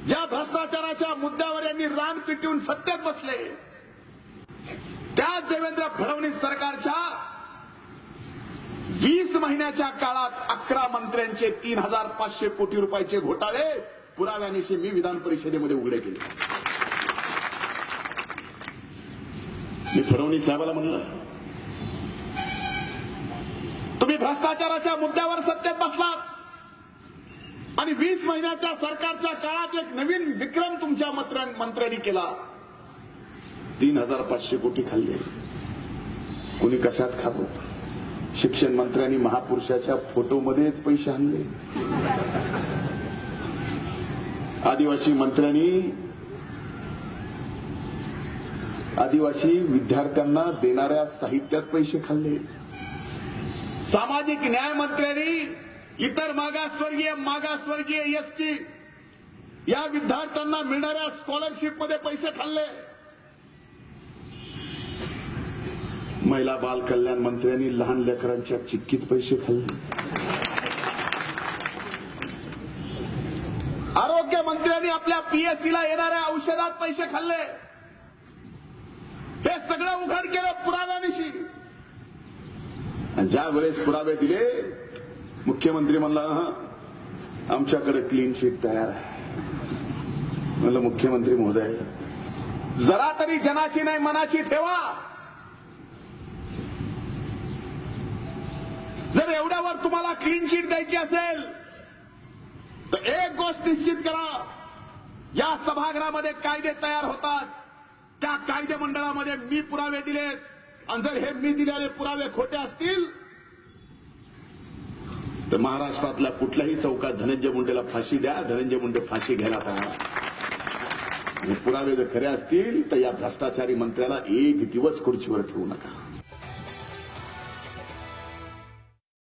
ज्या भ्रष्टाचाराच्या मुद्द्यावर यांनी रान पिटवून सत्तेत बसले, त्याच देवेंद्र फडणवीस सरकारच्या 20 महिन्याच्या काळात 11 मंत्र्यांचे 3,500 कोटी रुपयाचे घोटाळे पुराव्यानिशी मी विधान परिषदेमध्ये उघडे केले. मी फडणवीस साहेबाला म्हणलं, तुम्ही भ्रष्टाचाराच्या मुद्द्यावर सत्तेत बसलात आणि 20 महिन्याच्या सरकारच्या काळात एक नवीन विक्रम तुमच्या मंत्र्यांनी केला. 3,500 कोटी खाल्ले. कोणी कशात खातो? शिक्षण मंत्र्यांनी महापुरुषाच्या फोटोमध्येच पैसे आणले. आदिवासी मंत्र्यांनी आदिवासी विद्यार्थ्यांना देणाऱ्या साहित्यात पैसे खाल्ले. सामाजिक न्याय मंत्र्यांनी इतर मागासवर्गीय एसटी या विद्यार्थ्यांना मिळणाऱ्या स्कॉलरशिपमध्ये पैसे खाल्ले. महिला बाल कल्याण मंत्र्यांनी लहान लेकरांच्या चिक्कीत पैसे खाल्ले. आरोग्य मंत्र्यांनी आपल्या पीएससीला येणाऱ्या औषधात पैसे खाल्ले. हे सगळं उघड केलं पुराव्यानिशी. आणि ज्या वेळेस पुरावे दिले, मुख्यमंत्री म्हणला आमच्याकडे क्लीन शीट तयार आहे. म्हणलं मुख्यमंत्री महोदय, जरा तरी जनाची नाही मनाची ठेवा. जर एवढ्यावर तुम्हाला क्लीन शीट द्यायची असेल तर एक गोष्ट निश्चित करा, या सभागृहामध्ये कायदे तयार होतात, त्या कायदे मंडळामध्ये मी पुरावे दिलेत, आणि जर हे मी दिलेले पुरावे खोटे असतील तर महाराष्ट्रातल्या कुठल्याही चौकात धनंजय मुंडेला फाशी द्या, धनंजय मुंडे फाशी घ्यायला तयार आहे. हे पुरावे जर खरे असतील तर या भ्रष्टाचारी मंत्र्याला एक दिवस खुर्चीवर ठेवू नका.